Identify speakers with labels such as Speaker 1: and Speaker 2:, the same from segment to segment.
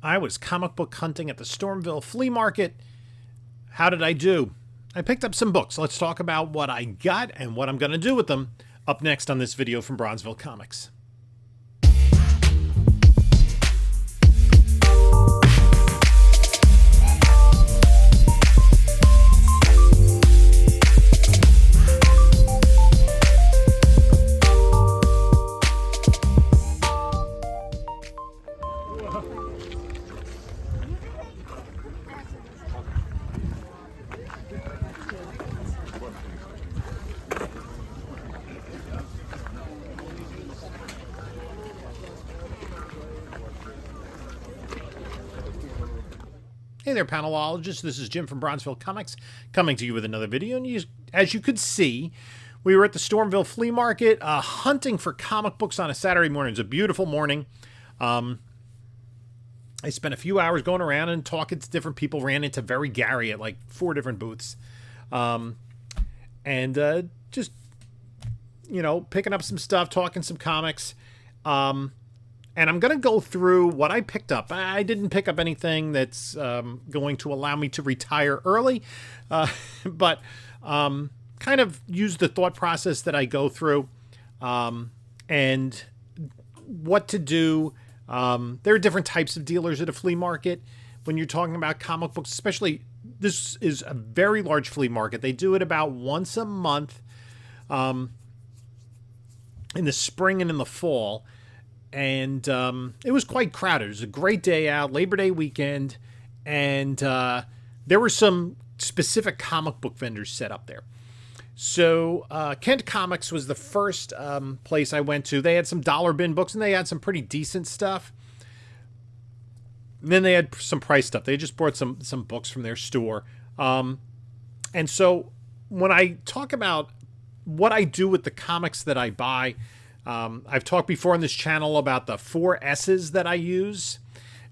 Speaker 1: I was comic book hunting at the Stormville Flea Market. How did I do? I picked up some books. Let's talk about what I got and what I'm going to do with them up next on this video from Bronzeville Comics. Hey there, panelologists. This is Jim from Bronzeville Comics coming to you with another video. And as you could see, we were at the Stormville Flea Market hunting for comic books on a Saturday morning. It was a beautiful morning. I spent a few hours going around and talking to different people. Ran into Very Gary at like 4 different booths. Just, you know, picking up some stuff, talking some comics. And I'm going to go through what I picked up. I didn't pick up anything that's going to allow me to retire early, but kind of use the thought process that I go through and what to do. There are different types of dealers at a flea market when you're talking about comic books, especially this is a very large flea market. They do it about once a month in the spring and in the fall. And it was quite crowded. It was a great day out, Labor Day weekend, and there were some specific comic book vendors set up there. So Kent Comics was the first place I went to. They had some dollar bin books, and they had some pretty decent stuff. And then they had some price stuff. They just brought some books from their store. And so when I talk about what I do with the comics that I buy, I've talked before on this channel about the 4 S's that I use,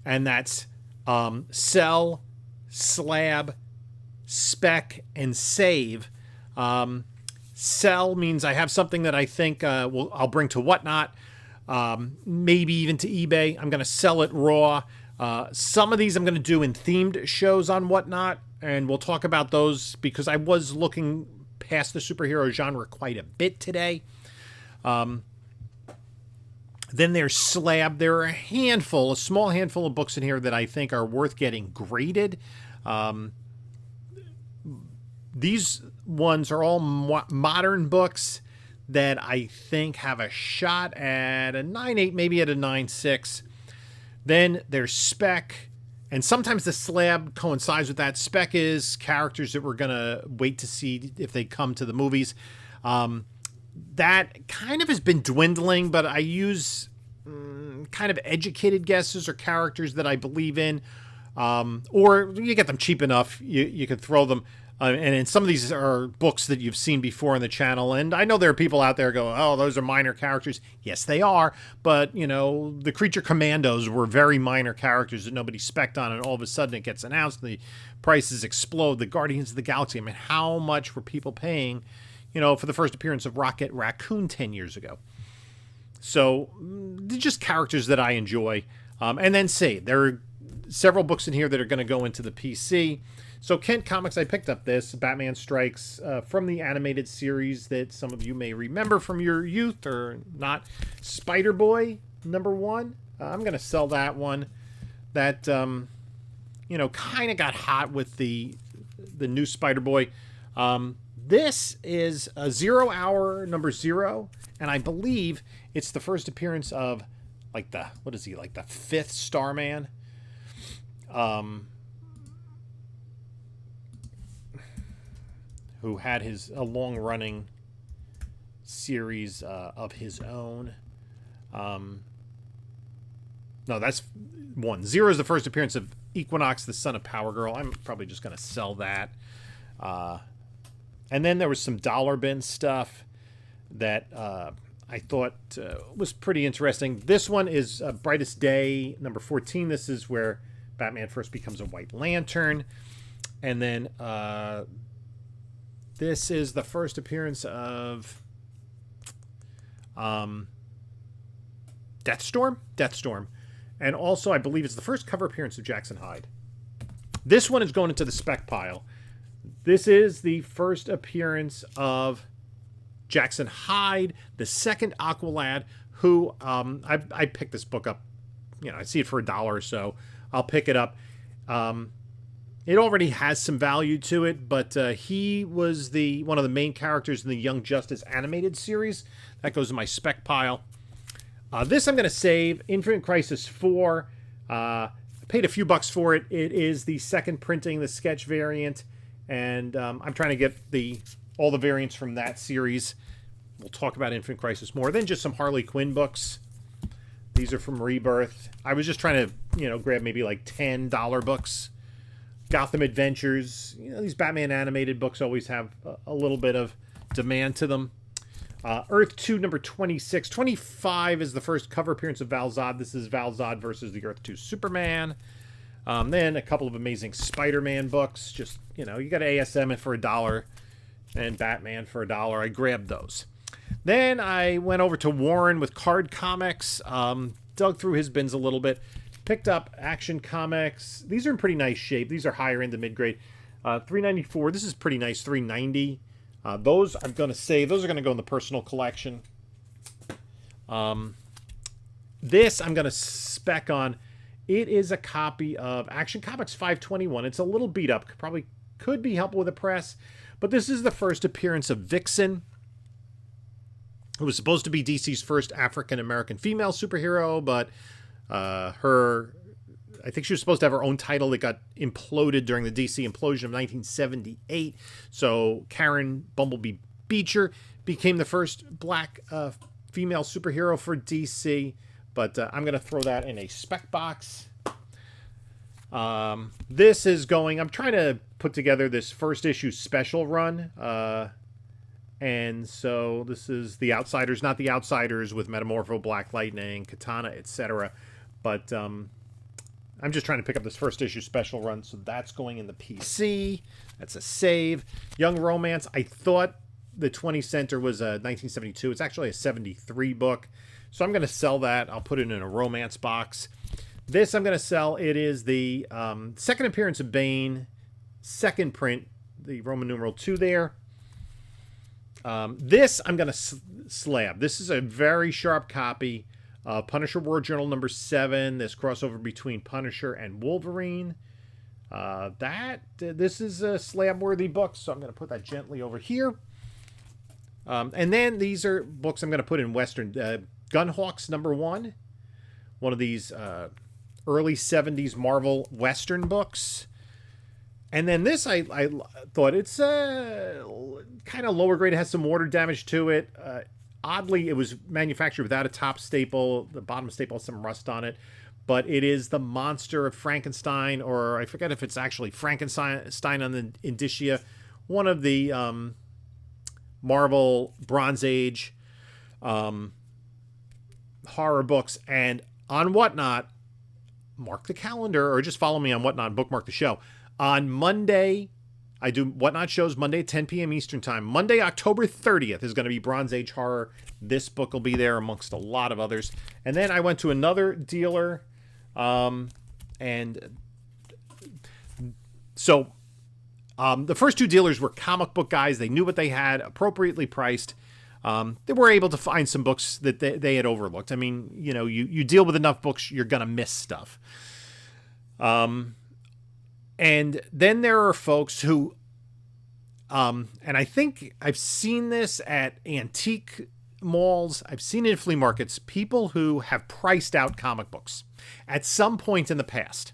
Speaker 1: and that's sell, slab, spec, and save. Sell means I have something that I think I'll bring to Whatnot, maybe even to eBay. I'm going to sell it raw. Some of these I'm going to do in themed shows on Whatnot, and we'll talk about those because I was looking past the superhero genre quite a bit today. Then there's slab. There are a small handful of books in here that I think are worth getting graded. These ones are all modern books that I think have a shot at a 9.8, maybe at a 9.6. Then there's spec, and sometimes the slab coincides with that. Spec is characters that we're going to wait to see if they come to the movies. That kind of has been dwindling, but I use kind of educated guesses or characters that I believe in, or you get them cheap enough, you can throw them. And some of these are books that you've seen before on the channel, and I know there are people out there go, oh, those are minor characters. Yes, they are, but, you know, the Creature Commandos were very minor characters that nobody spec'd on, and all of a sudden it gets announced, the prices explode. The Guardians of the Galaxy, I mean, how much were people paying, you know, for the first appearance of Rocket Raccoon 10 years ago. So they're just characters that I enjoy. And then there are several books in here that are going to go into the PC. So Kent Comics, I picked up this, Batman Strikes, from the animated series that some of you may remember from your youth or not. Spider-Boy, #1. I'm going to sell that one. That, you know, kind of got hot with the new Spider-Boy. This is a 0 Hour #0, and I believe it's the first appearance of, like, the 5th Starman? Who had a long-running series of his own. No, that's 1. 0 is the first appearance of Equinox, the son of Power Girl. I'm probably just going to sell that. And then there was some dollar bin stuff that I thought was pretty interesting. This one is Brightest Day, #14. This is where Batman first becomes a White Lantern. And then this is the first appearance of Deathstorm. And also, I believe it's the first cover appearance of Jackson Hyde. This one is going into the spec pile. This is the first appearance of Jackson Hyde, the second Aqualad, who I picked this book up. You know, I see it for $1 or so. I'll pick it up. It already has some value to it, but he was one of the main characters in the Young Justice animated series. That goes in my spec pile. This I'm going to save. Infinite Crisis 4. I paid a few bucks for it. It is the second printing, the sketch variant, and I'm trying to get all the variants from that series. We'll talk about Infinite Crisis more. Then just some Harley Quinn books. These are from Rebirth. I was just trying to, grab maybe like $10 books. Gotham Adventures. These Batman animated books always have a little bit of demand to them. Earth 2, number 26. 25 is the first cover appearance of Val Zod. This is Val Zod versus the Earth 2 Superman. Then a couple of Amazing Spider-Man books. Just, you got ASM it for $1 and Batman for $1. I grabbed those. Then I went over to Warren with Card Comics. Dug through his bins a little bit. Picked up Action Comics. These are in pretty nice shape. These are higher end to mid-grade. $3.94. This is pretty nice. $3.90. Those I'm going to save. Those are going to go in the personal collection. This I'm going to spec on. It is a copy of Action Comics 521. It's a little beat up. Probably could be helpful with the press. But this is the first appearance of Vixen. It was supposed to be DC's first African-American female superhero, but I think she was supposed to have her own title that got imploded during the DC implosion of 1978. So Karen Bumblebee Beecher became the first black female superhero for DC. But I'm going to throw that in a spec box. This is going... I'm trying to put together this first issue special run. And so this is The Outsiders, not The Outsiders with Metamorpho, Black Lightning, Katana, etc. But I'm just trying to pick up this first issue special run, so that's going in the PC. That's a save. Young Romance, I thought the 20 center was a 1972. It's actually a 73 book. So I'm going to sell that. I'll put it in a romance box. This I'm going to sell. It is the second appearance of Bane, second print, the Roman numeral 2 there. This I'm going to slab. This is a very sharp copy of Punisher War Journal number 7. This crossover between Punisher and Wolverine. This is a slab-worthy book, so I'm going to put that gently over here. And then these are books I'm going to put in Western. Gunhawks number 1. One of these early 70s Marvel Western books. And then this, I thought it's kind of lower grade. It has some water damage to it. Oddly, it was manufactured without a top staple. The bottom staple has some rust on it. But it is the Monster of Frankenstein, or I forget if it's actually Frankenstein on the Indicia. One of the Marvel Bronze Age horror books. And on Whatnot, mark the calendar, or just follow me on Whatnot, bookmark the show. On Monday, I do Whatnot shows Monday at 10 p.m. Eastern Time. Monday, October 30th is going to be Bronze Age Horror. This book will be there amongst a lot of others. And then I went to another dealer. And so the first two dealers were comic book guys. They knew what they had, appropriately priced. They were able to find some books that they had overlooked. I mean, you deal with enough books, you're going to miss stuff. And then there are folks who, and I think I've seen this at antique malls, I've seen it in flea markets, people who have priced out comic books at some point in the past.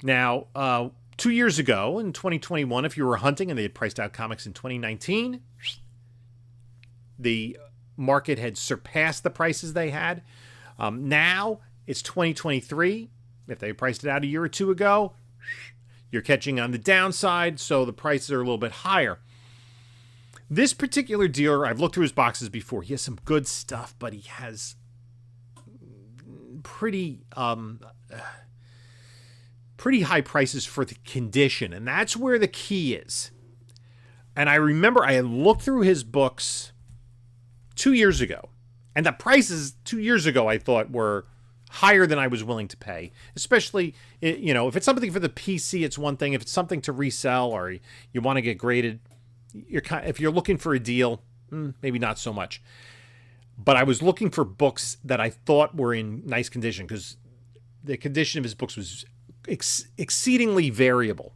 Speaker 1: Now, 2 years ago, in 2021, if you were hunting and they had priced out comics in 2019, the market had surpassed the prices they had. Now, it's 2023. If they priced it out a year or two ago, you're catching on the downside, so the prices are a little bit higher. This particular dealer, I've looked through his boxes before. He has some good stuff, but he has pretty high prices for the condition, and that's where the key is. And I remember I had looked through his books 2 years ago, and the prices 2 years ago I thought were higher than I was willing to pay. Especially, if it's something for the PC, it's one thing. If it's something to resell or you want to get graded, if you're looking for a deal, maybe not so much. But I was looking for books that I thought were in nice condition, because the condition of his books was exceedingly variable.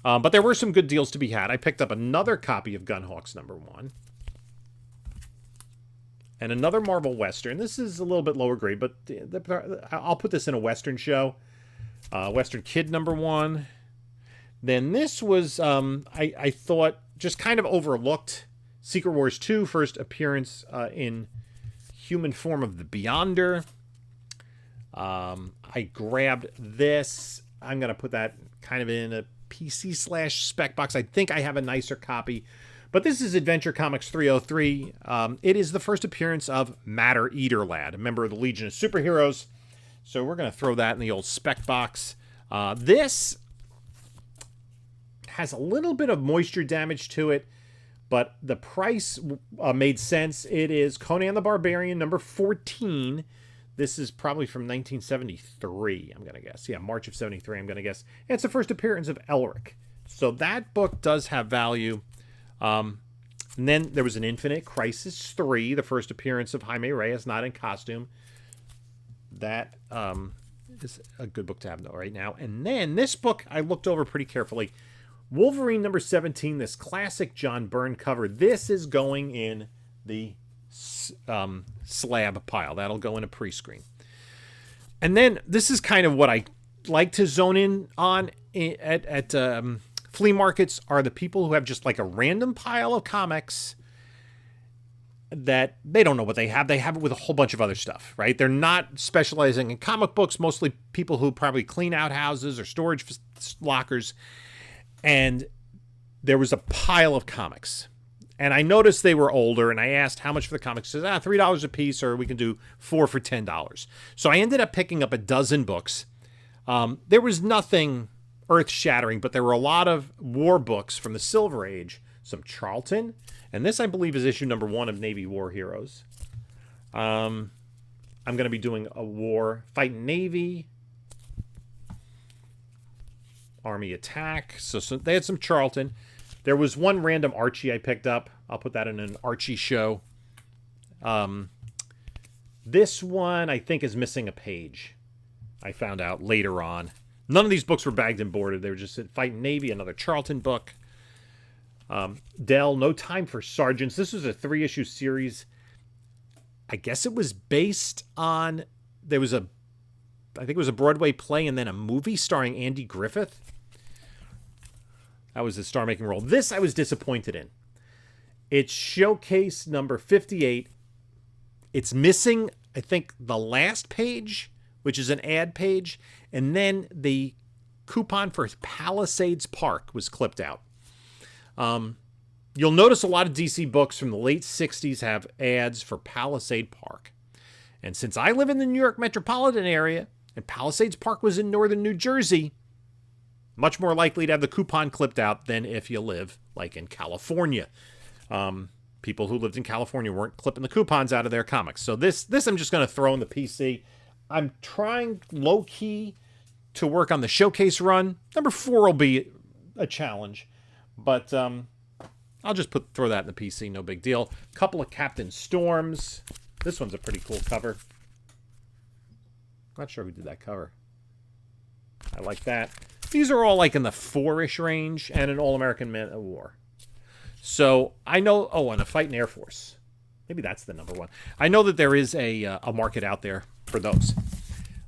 Speaker 1: But there were some good deals to be had. I picked up another copy of Gunhawks #1. And another Marvel Western. This is a little bit lower grade, but I'll put this in a Western show. Western Kid #1. Then this was, I thought, just kind of overlooked. Secret Wars 2, first appearance in human form of the Beyonder. I grabbed this. I'm going to put that kind of in a PC/spec box. I think I have a nicer copy. But this is Adventure Comics 303. It is the first appearance of Matter Eater Lad, a member of the Legion of Superheroes. So we're going to throw that in the old spec box. This has a little bit of moisture damage to it, but the price made sense. It is Conan the Barbarian #14. This is probably from 1973, I'm going to guess. Yeah, March of 73, I'm going to guess. And it's the first appearance of Elric. So that book does have value. And then there was an Infinite Crisis 3, the first appearance of Jaime Reyes, not in costume. That is a good book to have right now. And then this book I looked over pretty carefully. Wolverine #17, this classic John Byrne cover. This is going in the slab pile. That'll go in a pre-screen. And then this is kind of what I like to zone in on at flea markets, are the people who have just like a random pile of comics that they don't know what they have. They have it with a whole bunch of other stuff, right? They're not specializing in comic books, mostly people who probably clean out houses or storage lockers. And there was a pile of comics. And I noticed they were older, and I asked how much for the comics. It says, $3 a piece, or we can do 4 for $10. So I ended up picking up a dozen books. There was nothing earth-shattering, but there were a lot of war books from the Silver Age, some Charlton, and this, I believe, is issue #1 of Navy War Heroes. I'm going to be doing a war, Fighting Navy, Army Attack. So they had some Charlton. There was one random Archie I picked up. I'll put that in an Archie show. This one, I think, is missing a page. I found out later on. None of these books were bagged and boarded. They were just at Fighting Navy, another Charlton book. Dell, No Time for Sergeants. This was a 3-issue series. I guess it was based on... I think it was a Broadway play and then a movie starring Andy Griffith. That was the star-making role. This I was disappointed in. It's showcase number 58. It's missing, I think, the last page, which is an ad page, and then the coupon for Palisades Park was clipped out. You'll notice a lot of DC books from the late 60s have ads for Palisade Park. And since I live in the New York metropolitan area, and Palisades Park was in northern New Jersey, much more likely to have the coupon clipped out than if you live, like, in California. People who lived in California weren't clipping the coupons out of their comics. So this I'm just going to throw in the PC. I'm trying low-key to work on the showcase run. #4 will be a challenge. But I'll just throw that in the PC, no big deal. A couple of Captain Storms. This one's a pretty cool cover. Not sure who did that cover. I like that. These are all like in the 4-ish range, and an All-American Man of War. So I know... Oh, and a Fighting Air Force. Maybe that's the #1. I know that there is a market out there for those.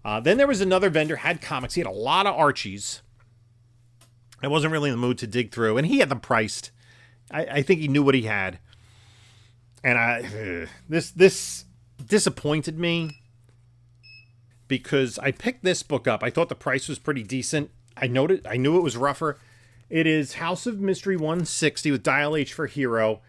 Speaker 1: Then there was another vendor, had comics. He had a lot of Archies. I wasn't really in the mood to dig through, and he had them priced. I think he knew what he had. And this disappointed me because I picked this book up. I thought the price was pretty decent. I knew it was rougher. It is House of Mystery 160 with Dial H for Hero.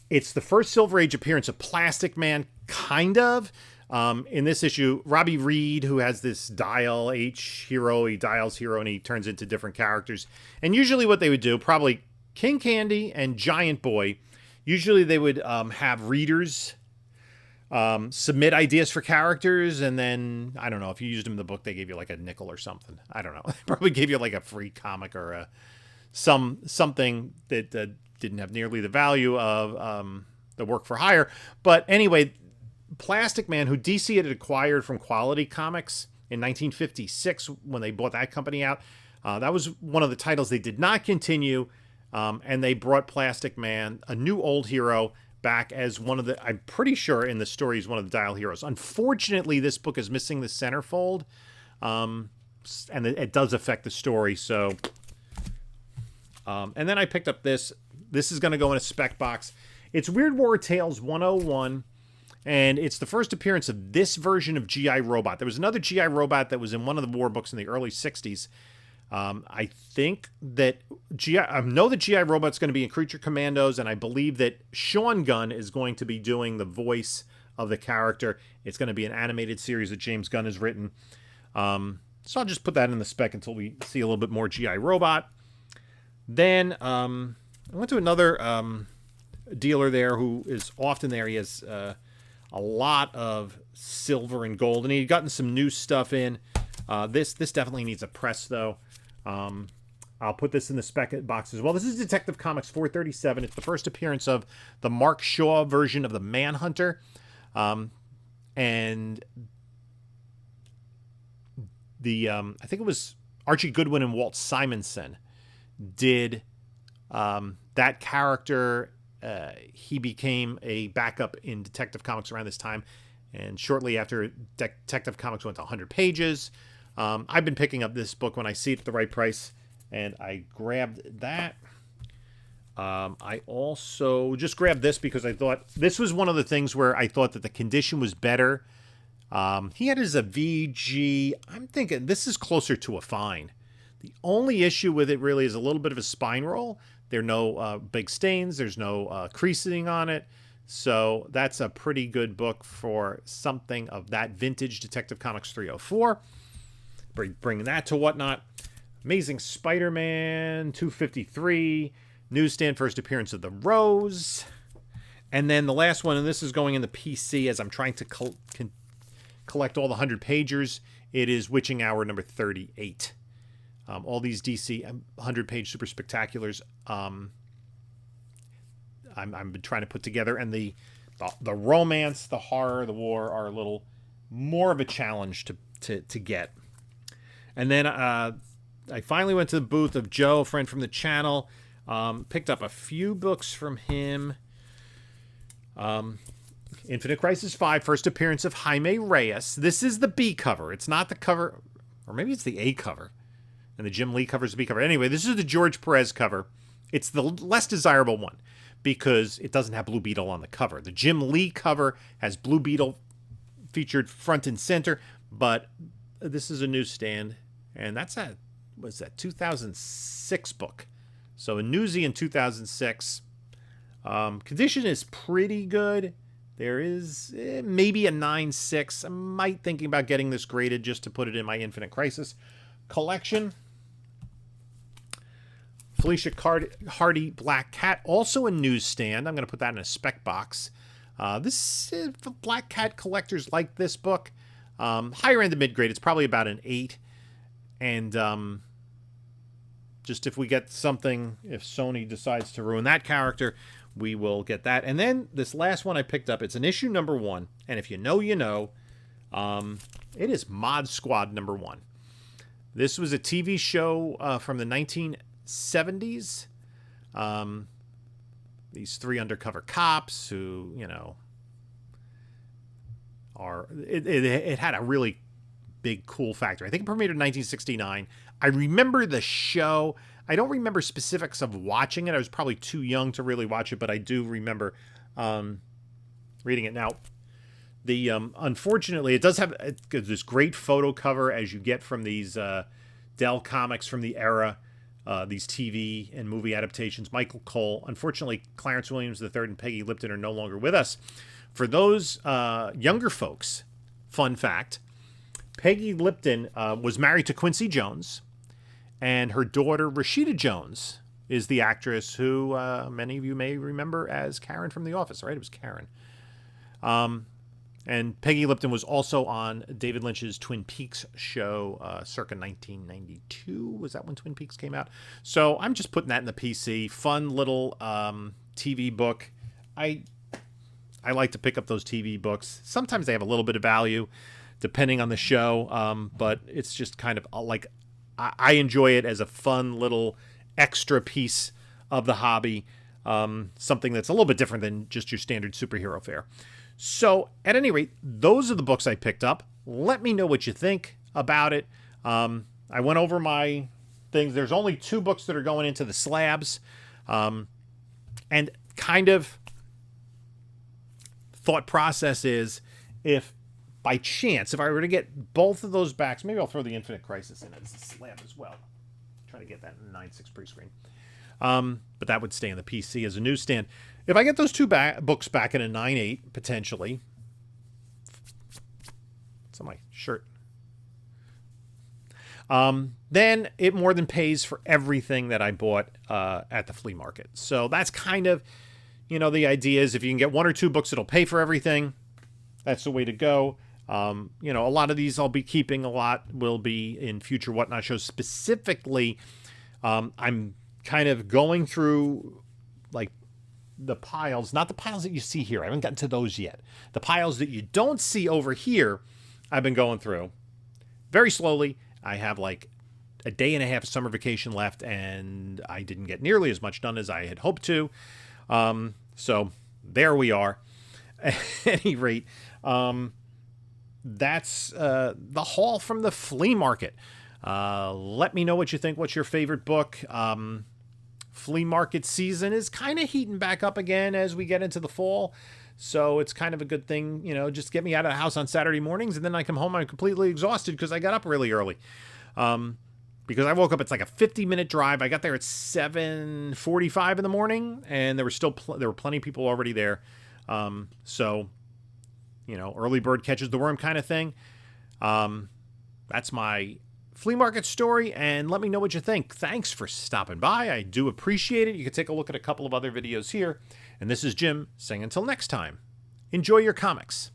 Speaker 1: It's the first Silver Age appearance of Plastic Man, kind of. In this issue, Robbie Reed, who has this Dial H hero, he dials hero and he turns into different characters. And usually what they would do, probably King Candy and Giant Boy, usually they would have readers submit ideas for characters, and then I don't know if you used them in the book, they gave you like a nickel or something. I don't know. They probably gave you like a free comic or something that didn't have nearly the value of the work for hire. But anyway, Plastic Man, who DC had acquired from Quality Comics in 1956 when they bought that company out, that was one of the titles they did not continue, and they brought Plastic Man, a new old hero, back as one of the, I'm pretty sure in the story he's one of the Dial heroes. Unfortunately, this book is missing the centerfold, and it does affect the story. So, and then I picked up this. This is going to go in a spec box. It's Weird War Tales 101, and it's the first appearance of this version of G.I. Robot. There was another G.I. Robot that was in one of the war books in the early 60s. I think that I know that G.I. Robot's going to be in Creature Commandos, and I believe that Sean Gunn is going to be doing the voice of the character. It's going to be an animated series that James Gunn has written. So I'll just put that in the spec until we see a little bit more G.I. Robot. Then I went to another dealer there who is often there. He has a lot of silver and gold, and he'd gotten some new stuff in. This definitely needs a press, though. I'll put this in the spec box as well. This is Detective Comics 437. It's the first appearance of the Mark Shaw version of the Manhunter. And I think it was Archie Goodwin and Walt Simonson did that character. He became a backup in Detective Comics around this time. And shortly after, Detective Comics went to 100 pages. I've been picking up this book when I see it at the right price, and I grabbed that. I also just grabbed this because I thought this was one of the things where I thought that the condition was better. He had it as a VG. I'm thinking this is closer to a fine. The only issue with it really is a little bit of a spine roll. There are no big stains. There's no creasing on it. So that's a pretty good book for something of that vintage Detective Comics 304. Bringing that to Whatnot. Amazing Spider-Man 253. Newsstand first appearance of the Rose. And then the last one, and this is going in the PC as I'm trying to collect all the 100 pagers. It is Witching Hour number 38. All these DC 100-page super spectaculars. I've been trying to put together, and the romance, the horror, the war are a little more of a challenge to get. And then I finally went to the booth of Joe, a friend from the channel, picked up a few books from him. Infinite Crisis 5, first appearance of Jaime Reyes. This is the B cover. It's not the cover, or maybe it's the A cover, and the Jim Lee cover is the B cover. Anyway, this is the George Perez cover. It's the less desirable one, because it doesn't have Blue Beetle on the cover. The Jim Lee cover has Blue Beetle featured front and center, but this is a newsstand, and that's a, what's that, 2006 book. So a newsie in 2006. Condition is pretty good. There is maybe a 9.6. I might thinking about getting this graded just to put it in my Infinite Crisis collection. Felicia Hardy Black Cat, also a newsstand. I'm going to put that in a spec box. This Black Cat collectors like this book. Higher end to mid grade. It's probably about an 8. And just if we get something, if Sony decides to ruin that character, we will get that. And then this last one I picked up, it's an issue number 1. And if you know, you know. It is Mod Squad number 1. This was a TV show from the 1970s. These 3 undercover cops who, you know, are... It had a really big, cool factor. I think it premiered in 1969. I remember the show. I don't remember specifics of watching it. I was probably too young to really watch it, but I do remember reading it. Now, the unfortunately, it does have this great photo cover as you get from these Dell comics from the era, these TV and movie adaptations. Michael Cole. Unfortunately, Clarence Williams III and Peggy Lipton are no longer with us. For those younger folks, fun fact, Peggy Lipton was married to Quincy Jones, and her daughter, Rashida Jones, is the actress who many of you may remember as Karen from The Office, right? It was Karen. And Peggy Lipton was also on David Lynch's Twin Peaks show circa 1992. Was that when Twin Peaks came out? So I'm just putting that in the PC. Fun little TV book. I like to pick up those TV books. Sometimes they have a little bit of value depending on the show, but it's just kind of like I enjoy it as a fun little extra piece of the hobby, something that's a little bit different than just your standard superhero fare. So at any rate, those are the books I picked up. Let me know what you think about it. I went over my things. There's only 2 books that are going into the slabs, and kind of thought process is, if by chance, if I were to get both of those backs, maybe I'll throw the Infinite Crisis in as a slab as well. Try to get that in 9.6 pre-screen. But that would stay in the PC as a newsstand. If I get those 2 books back in a 9.8, potentially. It's on my shirt. Then it more than pays for everything that I bought at the flea market. So that's kind of, the idea is if you can get 1 or 2 books that'll pay for everything, that's the way to go. A lot of these I'll be keeping. A lot will be in future Whatnot shows. Specifically, I'm kind of going through like the piles, not the piles that you see here. I haven't gotten to those yet. The piles that you don't see over here, I've been going through very slowly. I have like a day and a half of summer vacation left, and I didn't get nearly as much done as I had hoped to. So there we are. At any rate, that's the haul from the flea market. Let me know what you think. What's your favorite book? Flea market season is kind of heating back up again as we get into the fall. So it's kind of a good thing, just get me out of the house on Saturday mornings, and then I come home, I'm completely exhausted because I got up really early. Because I woke up, it's like a 50-minute drive. I got there at 7:45 in the morning, and there were plenty of people already there. So, early bird catches the worm kind of thing. That's my flea market story, and let me know what you think. Thanks for stopping by. I do appreciate it. You can take a look at a couple of other videos here. And this is Jim saying until next time, enjoy your comics.